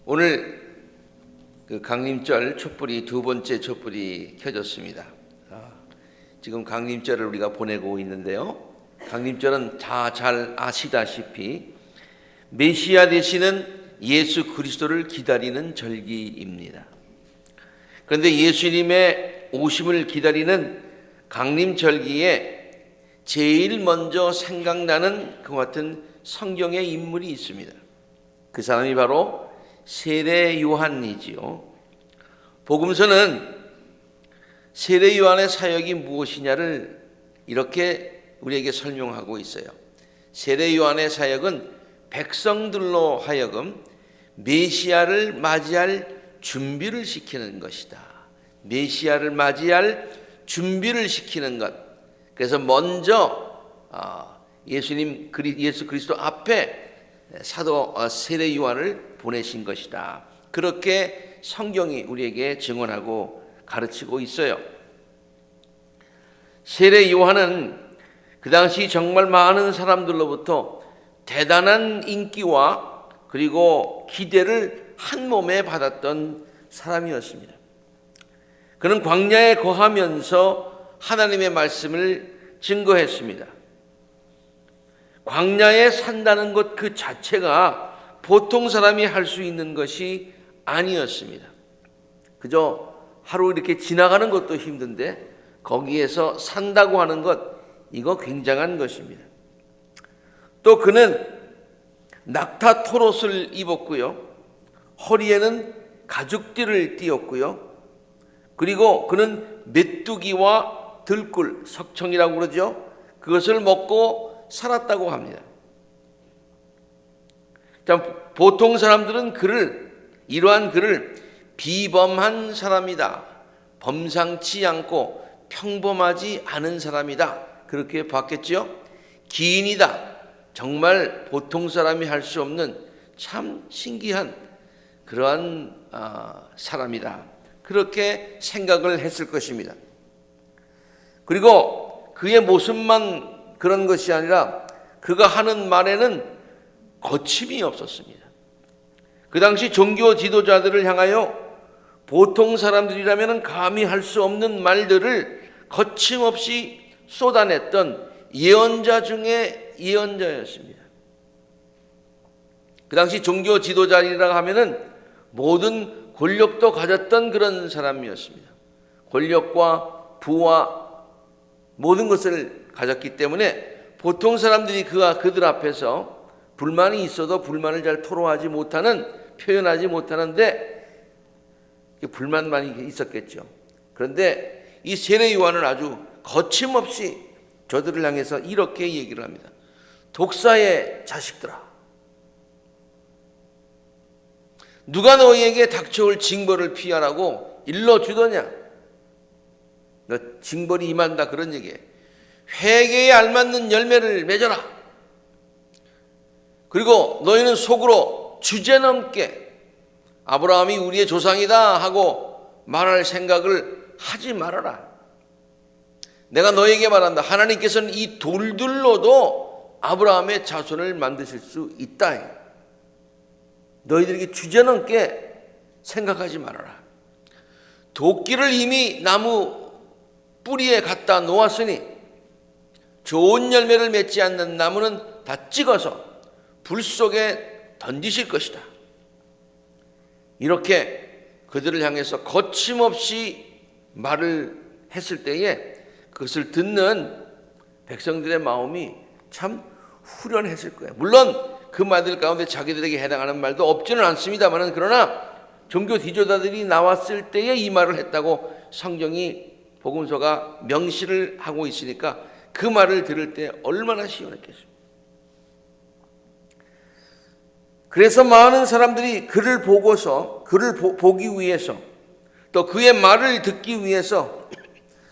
오늘 그 강림절 촛불이 두 번째 촛불이 켜졌습니다. 지금 강림절을 우리가 보내고 있는데요. 강림절은 다 잘 아시다시피 메시아 되시는 예수 그리스도를 기다리는 절기입니다. 그런데 예수님의 오심을 기다리는 강림절기에 제일 먼저 생각나는 그 같은 성경의 인물이 있습니다. 그 사람이 바로 세례 요한이지요. 복음서는 세례 요한의 사역이 무엇이냐를 이렇게 우리에게 설명하고 있어요. 세례 요한의 사역은 백성들로 하여금 메시아를 맞이할 준비를 시키는 것이다. 메시아를 맞이할 준비를 시키는 것. 그래서 먼저 예수 그리스도 앞에 사도 세례 요한을 보내신 것이다. 그렇게 성경이 우리에게 증언하고 가르치고 있어요. 세례 요한은 그 당시 정말 많은 사람들로부터 대단한 인기와 그리고 기대를 한 몸에 받았던 사람이었습니다. 그는 광야에 거하면서 하나님의 말씀을 증거했습니다. 광야에 산다는 것 그 자체가 보통 사람이 할 수 있는 것이 아니었습니다. 그저 하루 이렇게 지나가는 것도 힘든데 거기에서 산다고 하는 것, 이거 굉장한 것입니다. 또 그는 낙타 토롯을 입었고요. 허리에는 가죽띠를 띠었고요. 그리고 그는 메뚜기와 들꿀, 석청이라고 그러죠. 그것을 먹고 살았다고 합니다. 보통 사람들은 이러한 그를 비범한 사람이다, 범상치 않고 평범하지 않은 사람이다, 그렇게 봤겠죠. 기인이다, 정말 보통 사람이 할 수 없는 참 신기한 그러한 사람이다, 그렇게 생각을 했을 것입니다. 그리고 그의 모습만 그런 것이 아니라 그가 하는 말에는 거침이 없었습니다. 그 당시 종교 지도자들을 향하여 보통 사람들이라면 감히 할 수 없는 말들을 거침없이 쏟아냈던 예언자 중에 예언자였습니다. 그 당시 종교 지도자이라고 하면은 모든 권력도 가졌던 그런 사람이었습니다. 권력과 부와 모든 것을 가졌기 때문에 보통 사람들이 그들 앞에서 불만이 있어도 불만을 잘 토로하지 못하는, 표현하지 못하는데 불만만이 있었겠죠. 그런데 이 세례 요한은 아주 거침없이 저들을 향해서 이렇게 얘기를 합니다. 독사의 자식들아, 누가 너희에게 닥쳐올 징벌을 피하라고 일러주더냐? 너 징벌이 임한다, 그런 얘기예요. 회개에 알맞는 열매를 맺어라. 그리고 너희는 속으로 주제넘게 아브라함이 우리의 조상이다 하고 말할 생각을 하지 말아라. 내가 너희에게 말한다. 하나님께서는 이 돌들로도 아브라함의 자손을 만드실 수 있다. 너희들에게 주제넘게 생각하지 말아라. 도끼를 이미 나무 뿌리에 갖다 놓았으니 좋은 열매를 맺지 않는 나무는 다 찍어서 불 속에 던지실 것이다. 이렇게 그들을 향해서 거침없이 말을 했을 때에 그것을 듣는 백성들의 마음이 참 후련했을 거예요. 물론 그 말들 가운데 자기들에게 해당하는 말도 없지는 않습니다만, 그러나 종교 지도자들이 나왔을 때에 이 말을 했다고 성경이, 복음서가 명시를 하고 있으니까 그 말을 들을 때 얼마나 시원했겠어요. 그래서 많은 사람들이 그를 보고서, 그를 보기 위해서, 또 그의 말을 듣기 위해서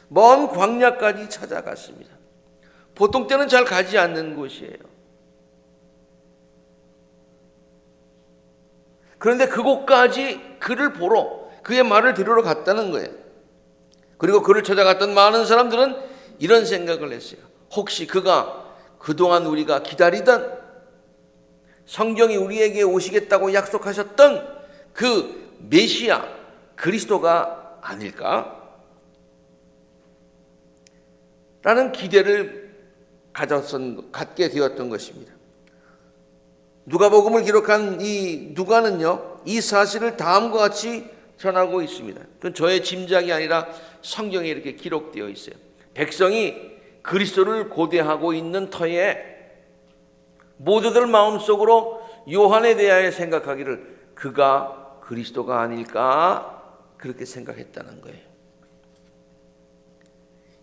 먼 광야까지 찾아갔습니다. 보통 때는 잘 가지 않는 곳이에요. 그런데 그곳까지 그를 보러, 그의 말을 들으러 갔다는 거예요. 그리고 그를 찾아갔던 많은 사람들은 이런 생각을 했어요. 혹시 그가 그동안 우리가 기다리던, 성경이 우리에게 오시겠다고 약속하셨던 그 메시아 그리스도가 아닐까? 라는 기대를 갖게 되었던 것입니다. 누가복음을 기록한 이 누가는요, 이 사실을 다음과 같이 전하고 있습니다. 그건 저의 짐작이 아니라 성경에 이렇게 기록되어 있어요. 백성이 그리스도를 고대하고 있는 터에 모두들 마음속으로 요한에 대하여 생각하기를 그가 그리스도가 아닐까 그렇게 생각했다는 거예요.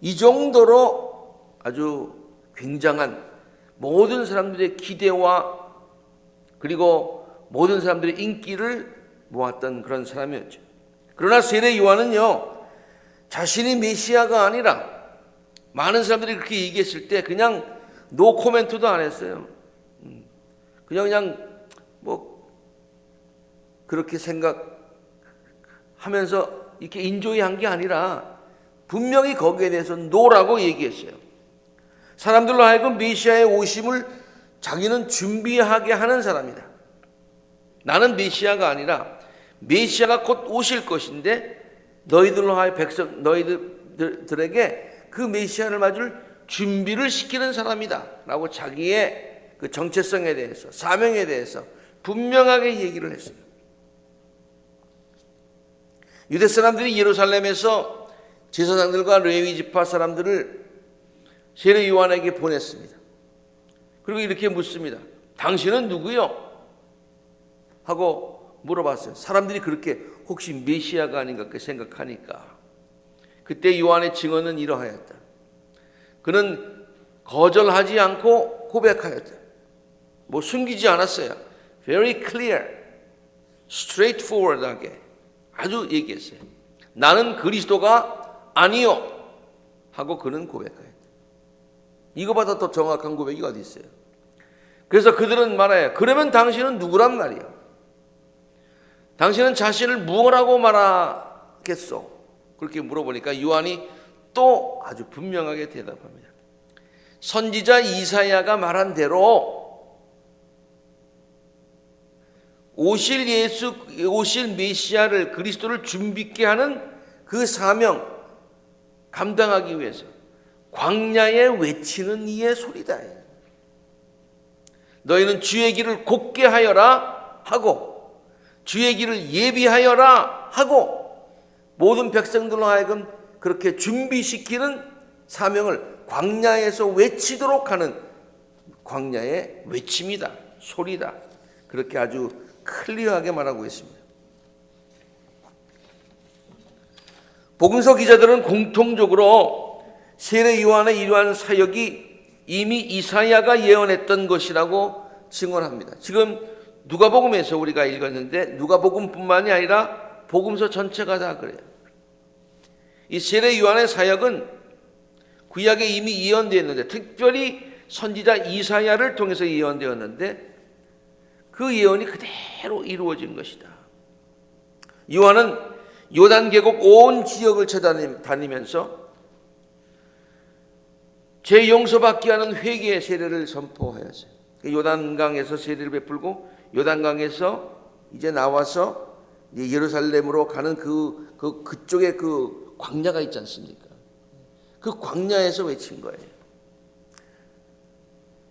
이 정도로 아주 굉장한 모든 사람들의 기대와 그리고 모든 사람들의 인기를 모았던 그런 사람이었죠. 그러나 세례 요한은요, 자신이 메시아가 아니라 많은 사람들이 그렇게 얘기했을 때 그냥 노 코멘트도 안 했어요. 그냥 뭐 그렇게 생각하면서 이렇게 인조이한 게 아니라 분명히 거기에 대해서 노라고 얘기했어요. 사람들로 하여금 메시아의 오심을 자기는 준비하게 하는 사람이다. 나는 메시아가 아니라 메시아가 곧 오실 것인데 너희들로 하여 너희들에게 그 메시아를 맞을 준비를 시키는 사람이다 라고 자기의 그 정체성에 대해서 사명에 대해서 분명하게 얘기를 했어요. 유대 사람들이 예루살렘에서 제사장들과 레위 지파 사람들을 세례 요한에게 보냈습니다. 그리고 이렇게 묻습니다. 당신은 누구요? 하고 물어봤어요. 사람들이 그렇게 혹시 메시아가 아닌가 그렇게 생각하니까. 그때 요한의 증언은 이러하였다. 그는 거절하지 않고 고백하였다. 뭐 숨기지 않았어요. Very clear, straightforward하게 아주 얘기했어요. 나는 그리스도가 아니요 하고 그는 고백하였다. 이거보다 더 정확한 고백이 어디 있어요? 그래서 그들은 말해요. 그러면 당신은 누구란 말이야? 당신은 자신을 무엇라고 말하겠소? 그렇게 물어보니까 요한이 또 아주 분명하게 대답합니다. 선지자 이사야가 말한 대로 오실 메시아를 그리스도를 준비케 하는 그 사명 감당하기 위해서 광야에 외치는 이의 소리다. 너희는 주의 길을 곧게 하여라 하고 주의 길을 예비하여라 하고 모든 백성들로 하여금 그렇게 준비시키는 사명을 광야에서 외치도록 하는 광야의 외침이다, 소리다. 그렇게 아주 클리어하게 말하고 있습니다. 복음서 기자들은 공통적으로 세례 요한의 이러한 사역이 이미 이사야가 예언했던 것이라고 증언합니다. 지금 누가복음에서 우리가 읽었는데 누가복음뿐만이 아니라 복음서 전체가 다 그래요. 이 세례 요한의 사역은 구약에 이미 예언되었는데 특별히 선지자 이사야를 통해서 예언되었는데 그 예언이 그대로 이루어진 것이다. 요한은 요단 계곡 온 지역을 찾아다니면서 죄 용서받게 하는 회개의 세례를 선포하였어요. 요단강에서 세례를 베풀고 요단강에서 이제 나와서 이제 예루살렘으로 가는 그쪽에 그 광야가 있지 않습니까? 그 광야에서 외친 거예요.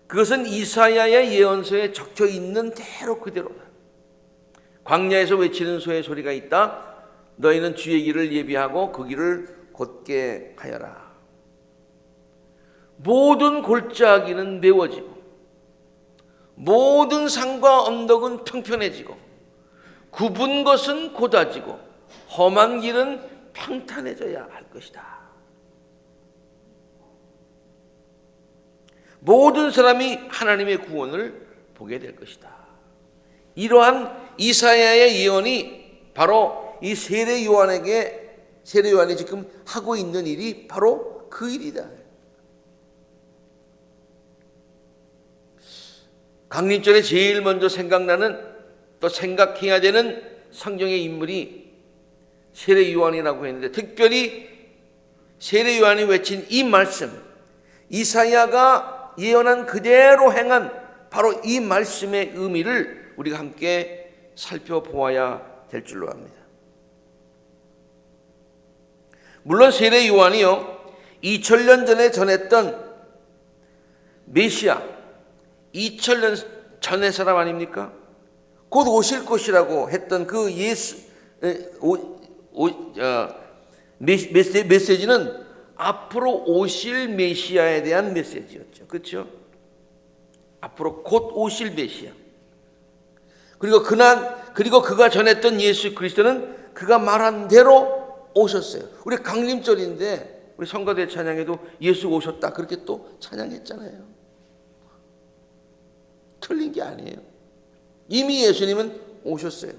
그것은 이사야의 예언서에 적혀 있는 대로 그대로다. 광야에서 외치는 소의 소리가 있다. 너희는 주의 길을 예비하고 그 길을 곧게 하여라. 모든 골짜기는 메워지고 모든 산과 언덕은 평평해지고 굽은 것은 곧아지고 험한 길은 평탄해져야 할 것이다. 모든 사람이 하나님의 구원을 보게 될 것이다. 이러한 이사야의 예언이 바로 이 세례 요한이 지금 하고 있는 일이 바로 그 일이다. 강림절에 제일 먼저 생각나는 또 생각해야 되는 성경의 인물이 세례 요한이라고 했는데 특별히 세례 요한이 외친 이 말씀 이사야가 예언한 그대로 행한 바로 이 말씀의 의미를 우리가 함께 살펴보아야 될 줄로 압니다. 물론 세례 요한이요 2000년 전에 전했던 메시아 2000년 전의 사람 아닙니까? 곧 오실 것이라고 했던 그 예수 메시지는 앞으로 오실 메시아에 대한 메시지였죠. 그렇죠? 앞으로 곧 오실 메시아. 그리고 그가 전했던 예수 그리스도는 그가 말한 대로 오셨어요. 우리 강림절인데 우리 성가대 찬양에도 예수 오셨다 그렇게 또 찬양했잖아요. 틀린 게 아니에요. 이미 예수님은 오셨어요.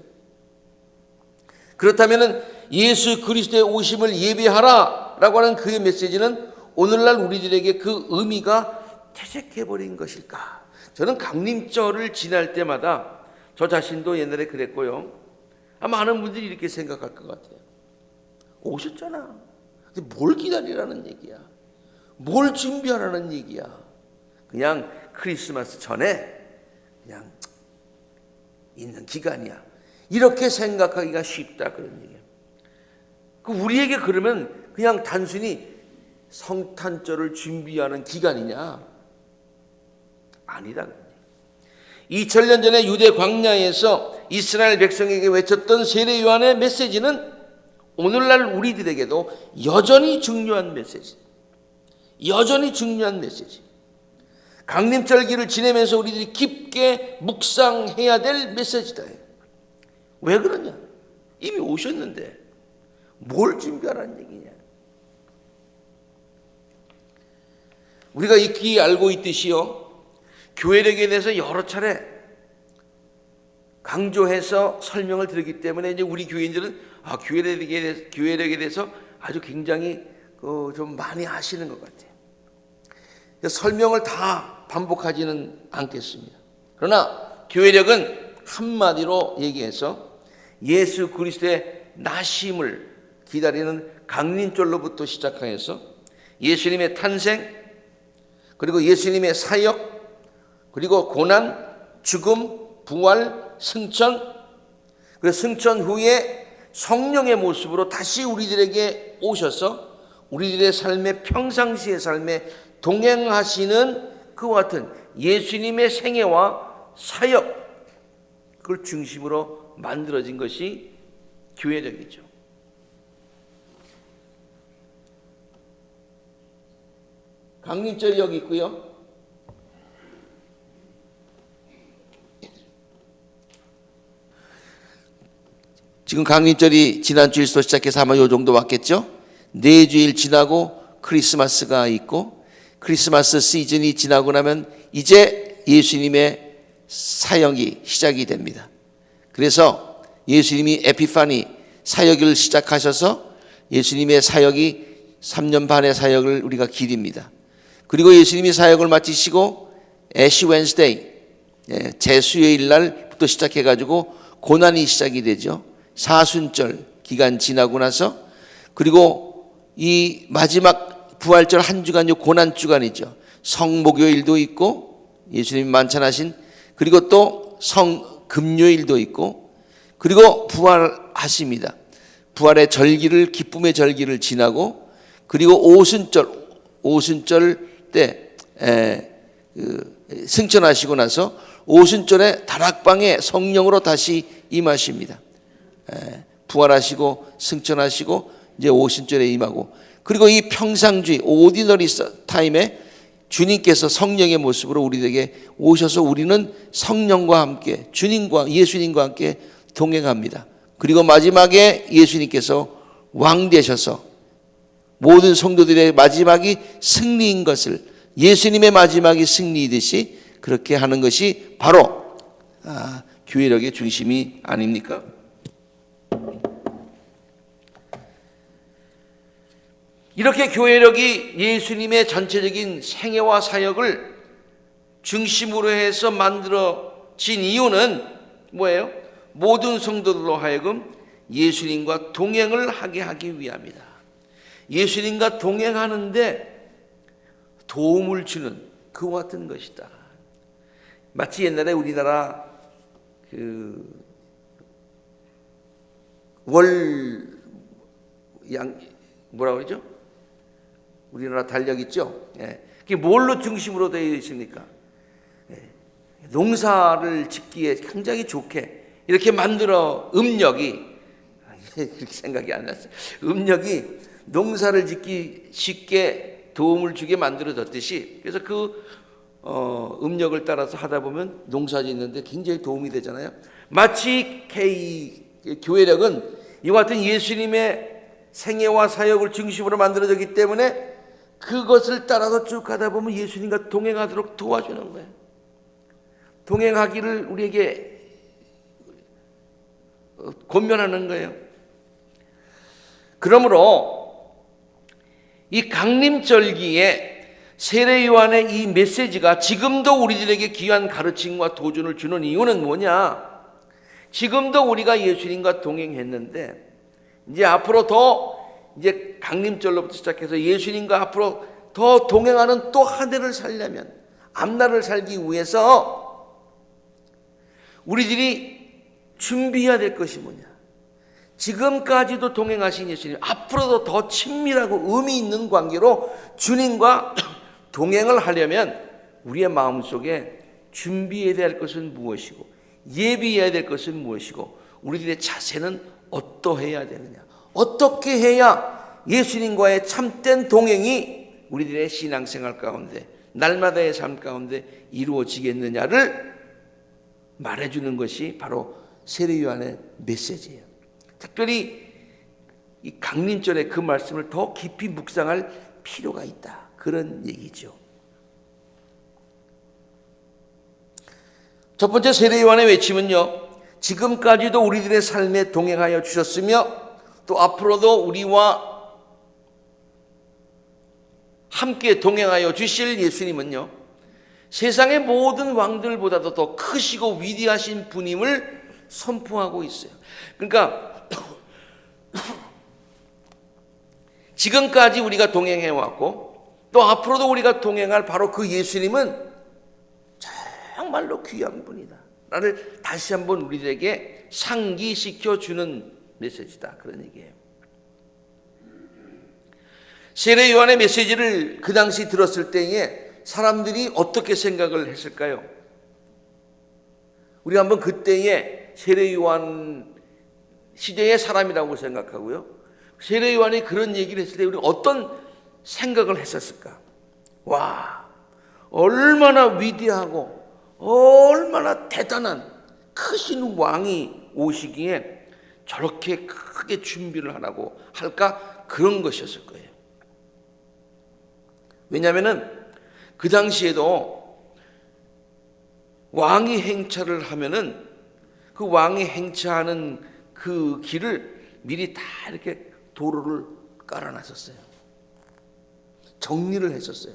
그렇다면 예수 그리스도의 오심을 예배하라라고 하는 그의 메시지는 오늘날 우리들에게 그 의미가 퇴색해버린 것일까? 저는 강림절을 지날 때마다 저 자신도 옛날에 그랬고요. 많은 분들이 이렇게 생각할 것 같아요. 오셨잖아. 근데 뭘 기다리라는 얘기야? 뭘 준비하라는 얘기야? 그냥 크리스마스 전에 그냥 있는 기간이야. 이렇게 생각하기가 쉽다 그런 얘기예요. 우리에게 그러면 그냥 단순히 성탄절을 준비하는 기간이냐? 아니다. 2000년 전에 유대 광야에서 이스라엘 백성에게 외쳤던 세례 요한의 메시지는 오늘날 우리들에게도 여전히 중요한 메시지. 여전히 중요한 메시지. 강림절기를 지내면서 우리들이 깊게 묵상해야 될 메시지다. 왜 그러냐? 이미 오셨는데 뭘 준비하라는 얘기냐? 우리가 익히 알고 있듯이요, 교회력에 대해서 여러 차례 강조해서 설명을 드리기 때문에 이제 우리 교인들은 교회력에 대해서 아주 굉장히 좀 많이 아시는 것 같아요. 설명을 다 반복하지는 않겠습니다. 그러나 교회력은 한마디로 얘기해서 예수 그리스도의 나심을 기다리는 강림절로부터 시작하여서 예수님의 탄생, 그리고 예수님의 사역, 그리고 고난, 죽음, 부활, 승천, 그리고 승천 후에 성령의 모습으로 다시 우리들에게 오셔서 우리들의 삶의 평상시의 삶에 동행하시는 그와 같은 예수님의 생애와 사역, 그걸 중심으로 만들어진 것이 교회력이죠. 강림절이 여기 있고요. 지금 강림절이 지난 주일부터 시작해서 아마 요 정도 왔겠죠? 4주일 지나고 크리스마스가 있고, 크리스마스 시즌이 지나고 나면 이제 예수님의 사역이 시작이 됩니다. 그래서 예수님이 에피파니 사역을 시작하셔서 예수님의 사역이 3년 반의 사역을 우리가 기립니다. 그리고 예수님이 사역을 마치시고 애쉬 웬스데이, 재수요일 날부터 시작해가지고 고난이 시작이 되죠. 사순절 기간 지나고 나서, 그리고 이 마지막 부활절 한 주간이 고난 주간이죠. 성목요일도 있고 예수님이 만찬하신, 그리고 또 성금요일도 있고, 그리고 부활하십니다. 부활의 절기를, 기쁨의 절기를 지나고, 그리고 오순절 때 승천하시고 나서 오순절에 다락방에 성령으로 다시 임하십니다. 부활하시고 승천하시고 이제 오순절에 임하고, 그리고 이 평상주의 오디너리 타임에 주님께서 성령의 모습으로 우리에게 오셔서 우리는 성령과 함께 예수님과 함께 동행합니다. 그리고 마지막에 예수님께서 왕 되셔서 모든 성도들의 마지막이 승리인 것을, 예수님의 마지막이 승리이듯이 그렇게 하는 것이 바로 교회력의 중심이 아닙니까? 이렇게 교회력이 예수님의 전체적인 생애와 사역을 중심으로 해서 만들어진 이유는 뭐예요? 모든 성도들로 하여금 예수님과 동행을 하게 하기 위함이다. 예수님과 동행하는데 도움을 주는 그와 같은 것이다. 마치 옛날에 우리나라 뭐라고 그러죠? 우리나라 달력 있죠? 예. 그게 뭘로 중심으로 되어 있습니까? 예. 농사를 짓기에 굉장히 좋게 이렇게 만들어 음력이 그렇게 생각이 안 났어요. 음력이 농사를 짓기 쉽게 도움을 주게 만들어졌듯이 그래서 그 음력을 따라서 하다 보면 농사 짓는데 굉장히 도움이 되잖아요. 마치 교회력은 이와 같은 예수님의 생애와 사역을 중심으로 만들어졌기 때문에 그것을 따라서 쭉 가다 보면 예수님과 동행하도록 도와주는 거예요. 동행하기를 우리에게 권면하는 거예요. 그러므로 이 강림절기에 세례 요한의 이 메시지가 지금도 우리들에게 귀한 가르침과 도전을 주는 이유는 뭐냐? 지금도 우리가 예수님과 동행했는데 이제 앞으로 더 이제 강림절로부터 시작해서 예수님과 앞으로 더 동행하는 또 한 해를 살려면 앞날을 살기 위해서 우리들이 준비해야 될 것이 뭐냐? 지금까지도 동행하신 예수님, 앞으로도 더 친밀하고 의미 있는 관계로 주님과 동행을 하려면 우리의 마음속에 준비해야 될 것은 무엇이고 예비해야 될 것은 무엇이고 우리들의 자세는 어떠해야 되느냐, 어떻게 해야 예수님과의 참된 동행이 우리들의 신앙생활 가운데 날마다의 삶 가운데 이루어지겠느냐를 말해주는 것이 바로 세례 요한의 메시지예요. 특별히 이 강림절에 그 말씀을 더 깊이 묵상할 필요가 있다, 그런 얘기죠. 첫 번째 세례 요한의 외침은요, 지금까지도 우리들의 삶에 동행하여 주셨으며 또 앞으로도 우리와 함께 동행하여 주실 예수님은요, 세상의 모든 왕들보다도 더 크시고 위대하신 분임을 선포하고 있어요. 그러니까 지금까지 우리가 동행해왔고 또 앞으로도 우리가 동행할 바로 그 예수님은 정말로 귀한 분이다 나를 다시 한번 우리들에게 상기시켜주는 메시지다, 그런 얘기예요. 세례 요한의 메시지를 그 당시 들었을 때에 사람들이 어떻게 생각을 했을까요? 우리 한번 그때의 세례 요한 시대의 사람이라고 생각하고요, 세례 요한이 그런 얘기를 했을 때 우리 어떤 생각을 했었을까? 와, 얼마나 위대하고 얼마나 대단한 크신 왕이 오시기에 저렇게 크게 준비를 하라고 할까? 그런 것이었을 거예요. 왜냐하면 그 당시에도 왕이 행차를 하면은 그 왕이 행차하는 그 길을 미리 다 이렇게 도로를 깔아놨었어요. 정리를 했었어요.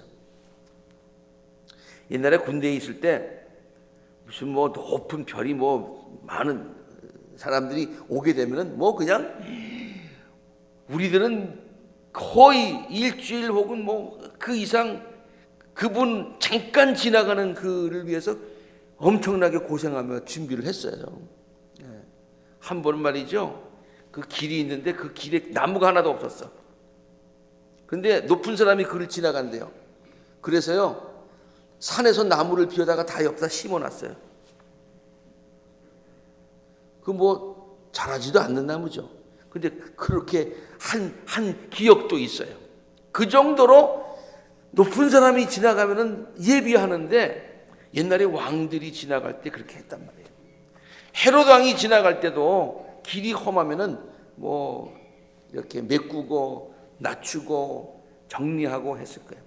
옛날에 군대에 있을 때 무슨 뭐 높은 별이 뭐 많은 사람들이 오게 되면은 뭐 그냥 우리들은 거의 일주일 혹은 뭐 그 이상 그분 잠깐 지나가는 그를 위해서 엄청나게 고생하며 준비를 했어요. 한 번은 말이죠, 그 길이 있는데 그 길에 나무가 하나도 없었어. 근데 높은 사람이 그를 지나간대요. 그래서요, 산에서 나무를 비워다가 다 옆에다 심어놨어요. 그 뭐 자라지도 않는 나무죠. 근데 그렇게 한 기억도 있어요. 그 정도로 높은 사람이 지나가면은 예비하는데 옛날에 왕들이 지나갈 때 그렇게 했단 말이에요. 헤롯 왕이 지나갈 때도 길이 험하면은 뭐 이렇게 메꾸고 낮추고 정리하고 했을 거예요.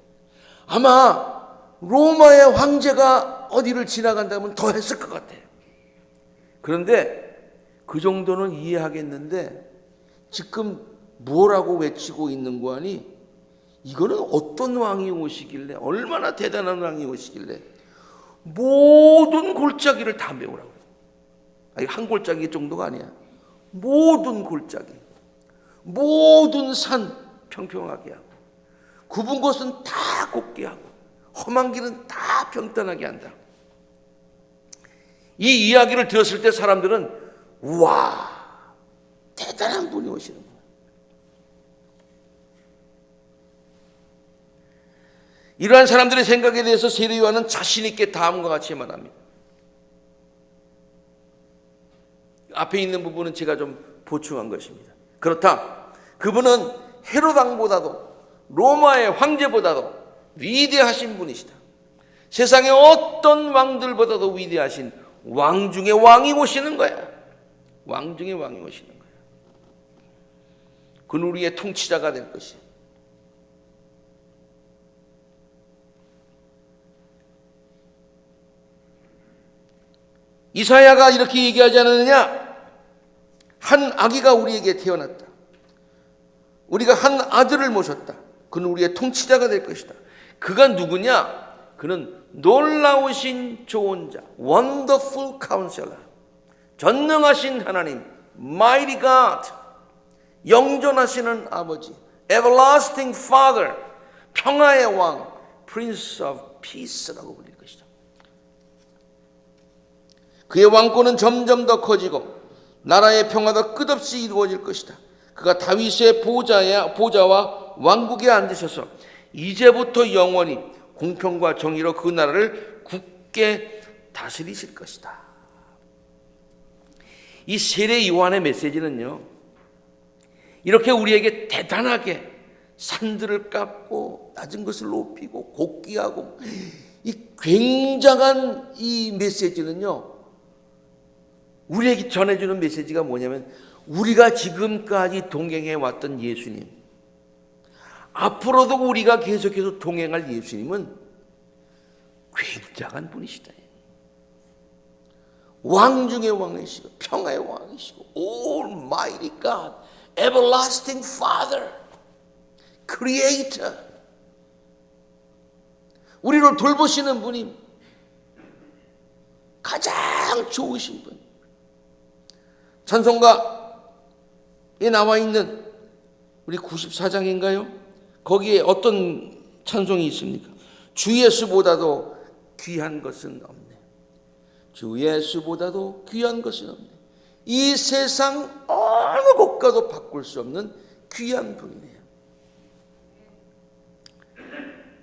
아마 로마의 황제가 어디를 지나간다면 더 했을 것 같아요. 그런데 그 정도는 이해하겠는데 지금 뭐라고 외치고 있는 거 아니? 이거는 어떤 왕이 오시길래, 얼마나 대단한 왕이 오시길래 모든 골짜기를 다 메우라고. 아니, 한 골짜기 정도가 아니야. 모든 골짜기, 모든 산 평평하게 하고 굽은 곳은 다 곱게 하고 험한 길은 다 평탄하게 한다. 이 이야기를 들었을 때 사람들은 우와, 대단한 오시는 거예요. 이러한 사람들의 생각에 대해서 세례 요한은 자신 있게 다음과 같이 말합니다. 앞에 있는 부분은 제가 좀 보충한 것입니다. 그렇다. 그분은 헤롯 왕보다도 로마의 황제보다도 위대하신 분이시다. 세상의 어떤 왕들보다도 위대하신 왕 중의 왕이 오시는 거야. 왕 중의 왕이 오시는 거야. 그는 우리의 통치자가 될 것이야. 이사야가 이렇게 얘기하지 않았느냐? 한 아기가 우리에게 태어났다. 우리가 한 아들을 모셨다. 그는 우리의 통치자가 될 것이다. 그가 누구냐? 그는 놀라우신 조언자, Wonderful Counselor, 전능하신 하나님, Mighty God, 영존하시는 아버지, Everlasting Father, 평화의 왕, Prince of Peace라고 불릴 것이다. 그의 왕권은 점점 더 커지고 나라의 평화도 끝없이 이루어질 것이다. 그가 다윗의 보좌와 왕국에 앉으셔서 이제부터 영원히 공평과 정의로 그 나라를 굳게 다스리실 것이다. 이 세례 요한의 메시지는요, 이렇게 우리에게 대단하게 산들을 깎고 낮은 것을 높이고 곡기하고, 이 굉장한 이 메시지는요, 우리에게 전해주는 메시지가 뭐냐면, 우리가 지금까지 동행해 왔던 예수님, 앞으로도 우리가 계속해서 동행할 예수님은 굉장한 분이시다. 왕 중의 왕이시고 평화의 왕이시고 Almighty God, Everlasting Father, Creator, 우리를 돌보시는 분이 가장 좋으신 분. 찬송가에 나와 있는 우리 94장인가요? 거기에 어떤 찬송이 있습니까? 주 예수보다도 귀한 것은 없네. 주 예수보다도 귀한 것은 없네. 이 세상 어느 곳과도 바꿀 수 없는 귀한 분이네요.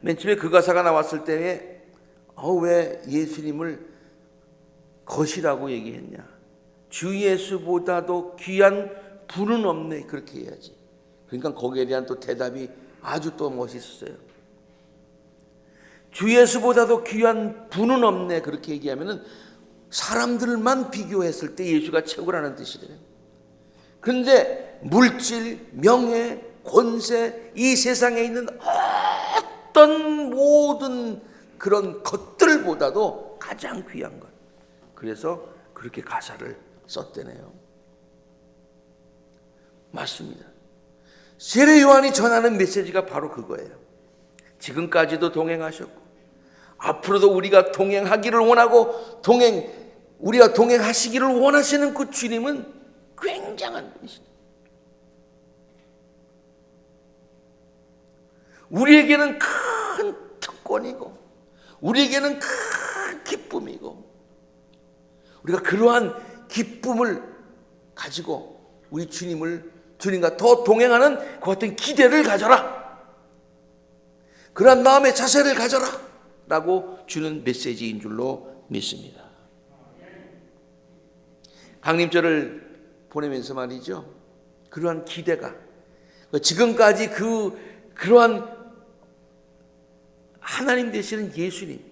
맨 처음에 그 가사가 나왔을 때에 왜 예수님을 것이라고 얘기했냐? 주 예수보다도 귀한 분은 없네. 그렇게 해야지. 그러니까 거기에 대한 또 대답이 아주 또 멋있었어요. 주 예수보다도 귀한 분은 없네. 그렇게 얘기하면은 사람들만 비교했을 때 예수가 최고라는 뜻이래요. 그런데 물질, 명예, 권세, 이 세상에 있는 어떤 모든 그런 것들보다도 가장 귀한 것. 그래서 그렇게 가사를 썼대네요. 맞습니다. 세례 요한이 전하는 메시지가 바로 그거예요. 지금까지도 동행하셨고 앞으로도 우리가 동행하기를 원하고 우리가 동행하시기를 원하시는 그 주님은 굉장한 분이시다. 우리에게는 큰 특권이고 우리에게는 큰 기쁨이고, 우리가 그러한 기쁨을 가지고 우리 주님과 더 동행하는 그 같은 기대를 가져라, 그러한 마음의 자세를 가져라 라고 주는 메시지인 줄로 믿습니다. 강림절을 보내면서 말이죠, 그러한 기대가, 지금까지 그러한 하나님 되시는 예수님,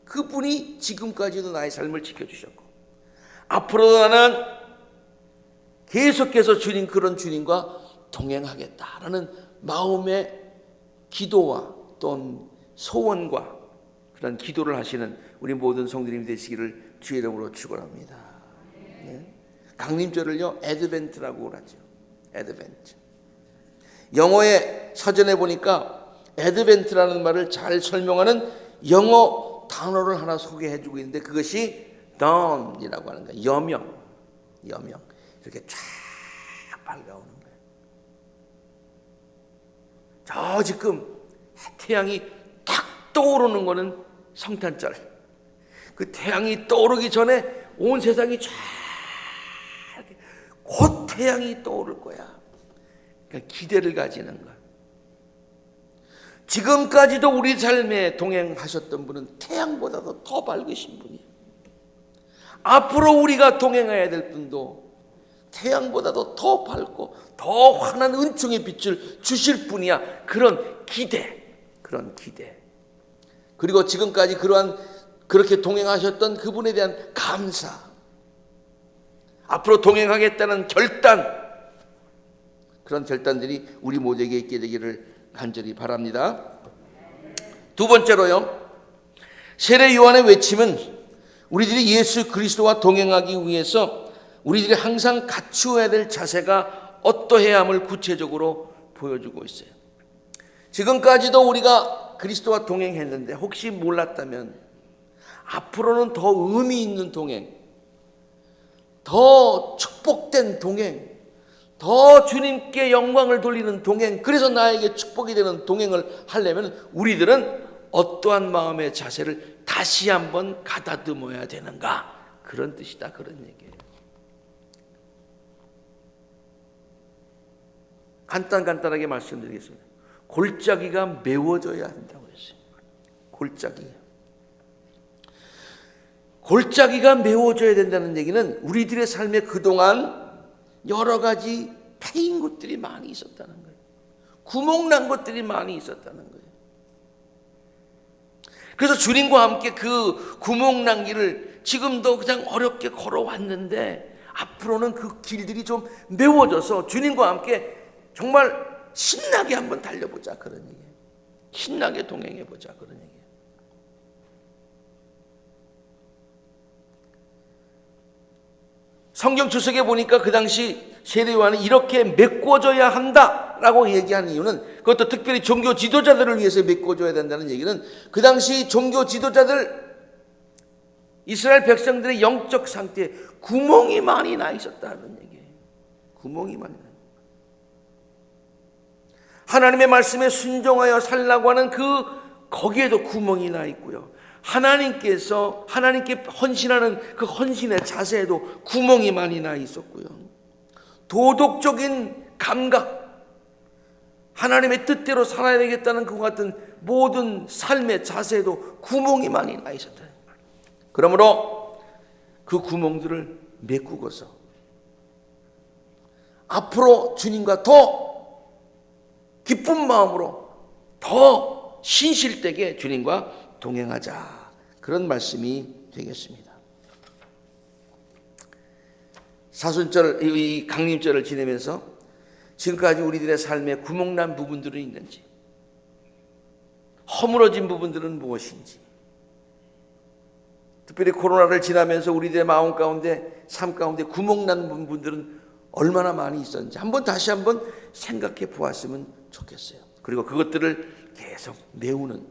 그분이 지금까지도 나의 삶을 지켜주셨고 앞으로도 나는 계속해서 그런 주님과 동행하겠다라는 마음의 기도와 또 소원과 그런 기도를 하시는 우리 모든 성도님 되시기를 주의 이름으로 축원합니다. 네. 강림절을요 애드벤트라고 하죠. 애드벤트. 영어의 사전에 보니까 애드벤트라는 말을 잘 설명하는 영어 단어를 하나 소개해주고 있는데, 그것이 dawn이라고 하는 거예요. 여명. 이렇게 쫙 밝아오는 거예요. 저 지금 태양이 탁 떠오르는 거는 성탄절. 그 태양이 떠오르기 전에 온 세상이 쫙 곧 태양이 떠오를 거야. 그러니까 기대를 가지는 것. 지금까지도 우리 삶에 동행하셨던 분은 태양보다도 더 밝으신 분이에요. 앞으로 우리가 동행해야 될 분도 태양보다도 더 밝고 더 환한 은총의 빛을 주실 분이야. 그런 기대. 그리고 지금까지 그렇게 동행하셨던 그분에 대한 감사. 앞으로 동행하겠다는 결단. 그런 결단들이 우리 모두에게 있게 되기를 간절히 바랍니다. 두 번째로요, 세례 요한의 외침은 우리들이 예수 그리스도와 동행하기 위해서 우리들이 항상 갖추어야 될 자세가 어떠해야 함을 구체적으로 보여주고 있어요. 지금까지도 우리가 그리스도와 동행했는데 혹시 몰랐다면 앞으로는 더 의미 있는 동행, 더 축복된 동행, 더 주님께 영광을 돌리는 동행, 그래서 나에게 축복이 되는 동행을 하려면 우리들은 어떠한 마음의 자세를 다시 한번 가다듬어야 되는가, 그런 뜻이다, 그런 얘기예요. 간단하게 말씀드리겠습니다. 골짜기가 메워져야 한다고 했어요. 골짜기가 메워져야 된다는 얘기는 우리들의 삶에 그동안 여러 가지 패인 것들이 많이 있었다는 거예요. 구멍난 것들이 많이 있었다는 거예요. 그래서 주님과 함께 그 구멍난 길을 지금도 그냥 어렵게 걸어왔는데 앞으로는 그 길들이 좀 메워져서 주님과 함께 정말 신나게 한번 달려보자, 그런 얘기예요. 신나게 동행해보자, 그런 얘기예요. 성경 주석에 보니까 그 당시 세례 요한이 이렇게 메꿔줘야 한다라고 얘기하는 이유는, 그것도 특별히 종교 지도자들을 위해서 메꿔줘야 된다는 얘기는, 그 당시 종교 지도자들, 이스라엘 백성들의 영적 상태에 구멍이 많이 나 있었다는 얘기예요. 구멍이 많이 나. 하나님의 말씀에 순종하여 살라고 하는 거기에도 구멍이 나 있고요. 하나님께 헌신하는 그 헌신의 자세에도 구멍이 많이 나 있었고요. 도덕적인 감각, 하나님의 뜻대로 살아야 되겠다는 그 같은 모든 삶의 자세에도 구멍이 많이 나 있었다. 그러므로 그 구멍들을 메꾸고서 앞으로 주님과 더 기쁜 마음으로 더 신실되게 주님과 동행하자, 그런 말씀이 되겠습니다. 사순절, 이 강림절을 지내면서 지금까지 우리들의 삶에 구멍난 부분들은 있는지, 허물어진 부분들은 무엇인지, 특별히 코로나를 지나면서 우리들의 마음 가운데, 삶 가운데 구멍난 부분들은 얼마나 많이 있었는지 다시 한번 생각해 보았으면 좋겠어요. 그리고 그것들을 계속 메우는,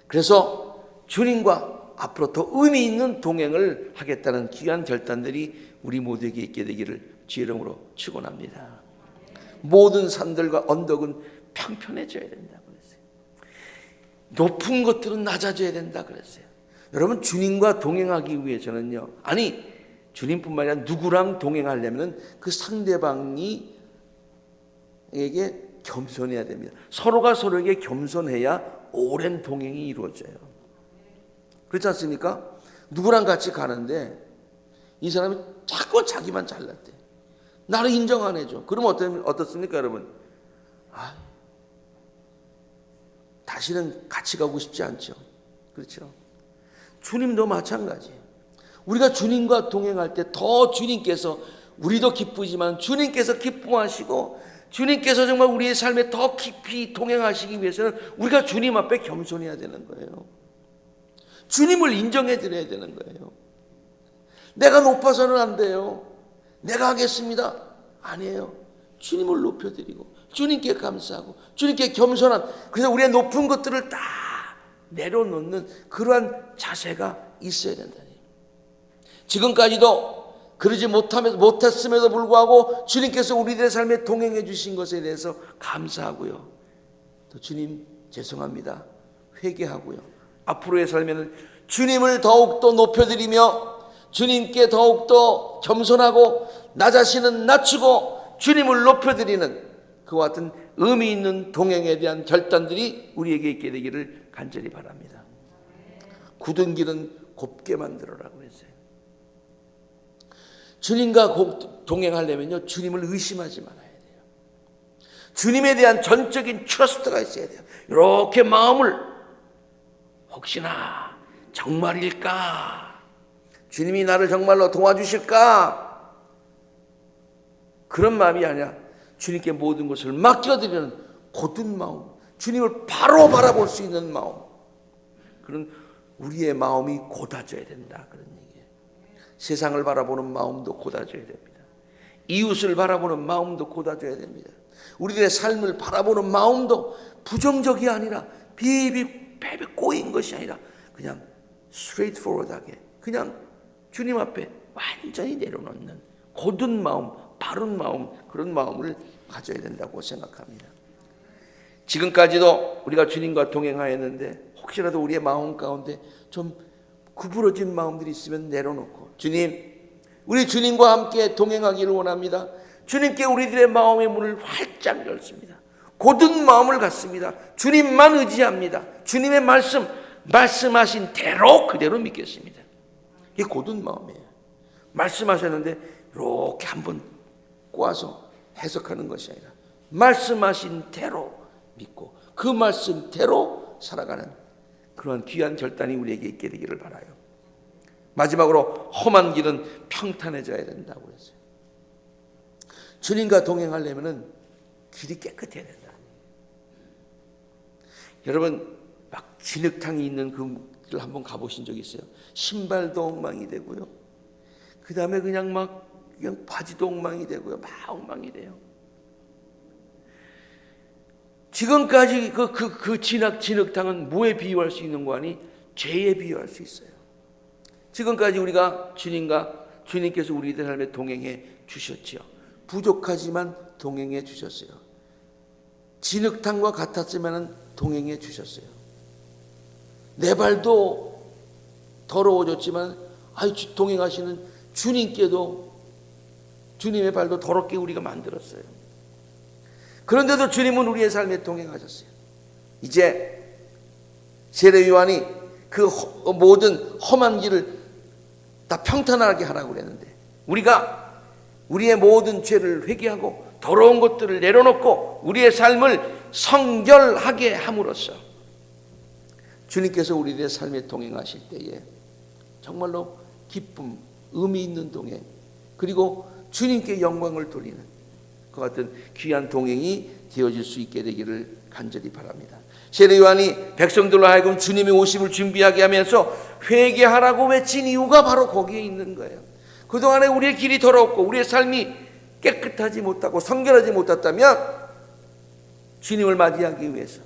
그래서 주님과 앞으로 더 의미 있는 동행을 하겠다는 귀한 결단들이 우리 모두에게 있게 되기를 주의 이름으로 축원합니다. 모든 산들과 언덕은 평평해져야 된다고 그랬어요. 높은 것들은 낮아져야 된다 그랬어요. 여러분, 주님과 동행하기 위해서는요, 주님뿐만 아니라 누구랑 동행하려면 그 상대방에게 겸손해야 됩니다. 서로가 서로에게 겸손해야 오랜 동행이 이루어져요. 그렇지 않습니까? 누구랑 같이 가는데 이 사람이 자꾸 자기만 잘났대, 나를 인정 안 해줘. 그러면 어떻습니까, 여러분? 다시는 같이 가고 싶지 않죠. 그렇죠? 주님도 마찬가지예요. 우리가 주님과 동행할 때 더 주님께서, 우리도 기쁘지만 주님께서 기뻐하시고 주님께서 정말 우리의 삶에 더 깊이 동행하시기 위해서는 우리가 주님 앞에 겸손해야 되는 거예요. 주님을 인정해 드려야 되는 거예요. 내가 높아서는 안 돼요. 내가 하겠습니다. 아니에요. 주님을 높여드리고 주님께 감사하고 주님께 겸손한, 그래서 우리의 높은 것들을 다 내려놓는 그러한 자세가 있어야 된다. 지금까지도 그러지 못했음에도 불구하고 주님께서 우리들의 삶에 동행해 주신 것에 대해서 감사하고요. 또 주님 죄송합니다, 회개하고요. 앞으로의 삶에는 주님을 더욱더 높여드리며 주님께 더욱더 겸손하고 나 자신은 낮추고 주님을 높여드리는 그와 같은 의미 있는 동행에 대한 결단들이 우리에게 있게 되기를 간절히 바랍니다. 굳은 길은 곱게 만들어라고 했어요. 주님과 동행하려면요, 주님을 의심하지 말아야 돼요. 주님에 대한 전적인 트러스트가 있어야 돼요. 이렇게 마음을, 혹시나 정말일까? 주님이 나를 정말로 도와주실까? 그런 마음이 아니라 주님께 모든 것을 맡겨드리는 곧은 마음, 주님을 바로 바라볼 수 있는 마음, 그런 우리의 마음이 곧아져야 된다, 그런 얘기예요. 세상을 바라보는 마음도 곧아져야 됩니다. 이웃을 바라보는 마음도 곧아져야 됩니다. 우리들의 삶을 바라보는 마음도 부정적이 아니라 비비배배 꼬인 것이 아니라 그냥 straightforward하게, 그냥 주님 앞에 완전히 내려놓는 곧은 마음, 바른 마음, 그런 마음을 가져야 된다고 생각합니다. 지금까지도 우리가 주님과 동행하였는데 혹시라도 우리의 마음 가운데 좀 구부러진 마음들이 있으면 내려놓고, 주님, 우리 주님과 함께 동행하기를 원합니다. 주님께 우리들의 마음의 문을 활짝 열습니다. 곧은 마음을 갖습니다. 주님만 의지합니다. 주님의 말씀하신 대로 그대로 믿겠습니다. 이게 곧은 마음이에요. 말씀하셨는데 이렇게 한번 꼬아서 해석하는 것이 아니라 말씀하신 대로 믿고 그 말씀대로 살아가는 그러한 귀한 결단이 우리에게 있게 되기를 바라요. 마지막으로 험한 길은 평탄해져야 된다고 했어요. 주님과 동행하려면 길이 깨끗해야 된다. 여러분, 막 진흙탕이 있는 그 길을 한번 가보신 적 있어요? 신발도 엉망이 되고요. 그 다음에 그냥 바지도 엉망이 되고요. 막 엉망이 돼요. 지금까지 그 진흙탕은 뭐에 비유할 수 있는 거 아니? 죄에 비유할 수 있어요. 지금까지 우리가 주님께서 우리들 삶에 동행해 주셨지요. 부족하지만 동행해 주셨어요. 진흙탕과 같았지만 동행해 주셨어요. 내 발도 더러워졌지만 동행하시는 주님께도 주님의 발도 더럽게 우리가 만들었어요. 그런데도 주님은 우리의 삶에 동행하셨어요. 이제 세례 요한이 그 모든 험한 길을 다 평탄하게 하라고 그랬는데, 우리가 우리의 모든 죄를 회개하고 더러운 것들을 내려놓고 우리의 삶을 성결하게 함으로써 주님께서 우리의 삶에 동행하실 때에 정말로 기쁨, 의미 있는 동행, 그리고 주님께 영광을 돌리는 그 같은 귀한 동행이 되어질 수 있게 되기를 간절히 바랍니다. 세례 요한이 백성들로 하여금 주님의 오심을 준비하게 하면서 회개하라고 외친 이유가 바로 거기에 있는 거예요. 그동안에 우리의 길이 더럽고 우리의 삶이 깨끗하지 못하고 성결하지 못했다면 주님을 맞이하기 위해서,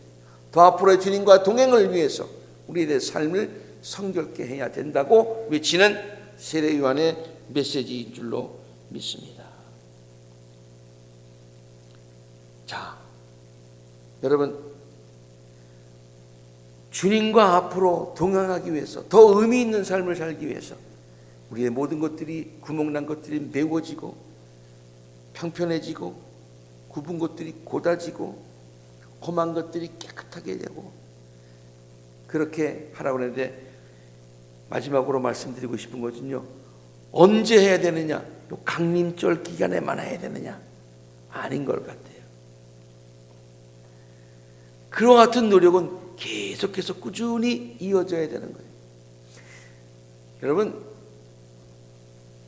더 앞으로의 주님과 동행을 위해서 우리의 삶을 성결케 해야 된다고 외치는 세례 요한의 메시지인 줄로 믿습니다. 자, 여러분, 주님과 앞으로 동행하기 위해서, 더 의미 있는 삶을 살기 위해서 우리의 모든 것들이, 구멍난 것들이 메워지고 평편해지고 굽은 것들이 곧아지고 험한 것들이 깨끗하게 되고 그렇게 하라고 하는데, 마지막으로 말씀드리고 싶은 것은요, 언제 해야 되느냐? 요 강림절 기간에만 해야 되느냐? 아닌 것 같아요. 그와 같은 노력은 계속해서 꾸준히 이어져야 되는 거예요. 여러분,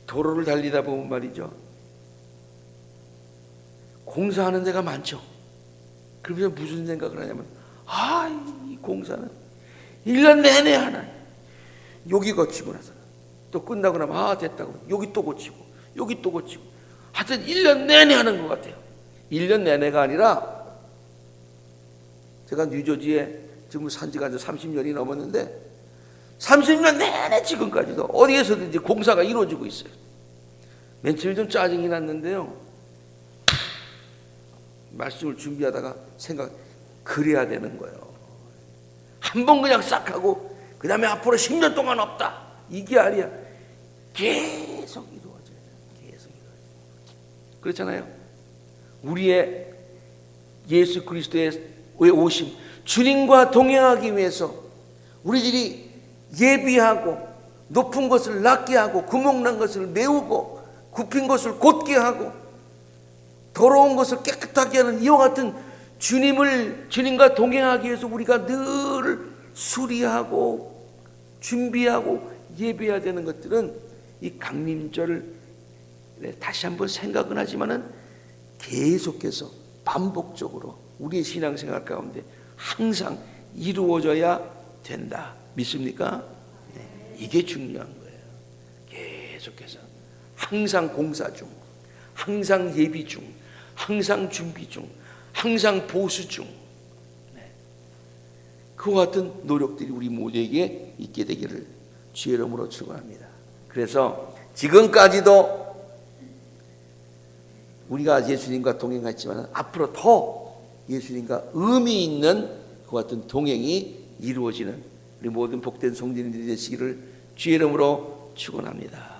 도로를 달리다 보면 말이죠, 공사하는 데가 많죠. 그러면서 무슨 생각을 하냐면, 이 공사는 1년 내내 하나. 여기 거치고 나서 또 끝나고 나면 됐다고 여기 또 고치고 여기 또 고치고, 하여튼 1년 내내 하는 것 같아요. 1년 내내가 아니라, 제가 뉴저지에 지금 산 지가 30년이 넘었는데 30년 내내 지금까지도 어디에서든지 공사가 이루어지고 있어요. 맨 처음에 좀 짜증이 났는데요, 말씀을 준비하다가 그래야 되는 거예요. 한 번 그냥 싹 하고 그 다음에 앞으로 10년 동안 없다, 이게 아니야. 계속 이루어져요. 계속 이루어져요. 그렇잖아요. 우리의 예수 그리스도의 오심, 주님과 동행하기 위해서 우리들이 예비하고 높은 것을 낮게 하고 구멍난 것을 메우고 굽힌 것을 곧게 하고 더러운 것을 깨끗하게 하는 이와 같은 주님과 동행하기 위해서 우리가 늘 수리하고 준비하고 예배해야 되는 것들은 이 강림절을 다시 한번 생각은 하지만은 계속해서 반복적으로 우리의 신앙생활 가운데 항상 이루어져야 된다. 믿습니까? 네, 이게 중요한 거예요. 계속해서 항상 공사 중, 항상 예비 중, 항상 준비 중, 항상 보수 중, 그와 같은 노력들이 우리 모두에게 있게 되기를 주의 이름으로 축원합니다. 그래서 지금까지도 우리가 예수님과 동행했지만 앞으로 더 예수님과 의미 있는 그와 같은 동행이 이루어지는 우리 모든 복된 성도님들이 되시기를 주의 이름으로 축원합니다.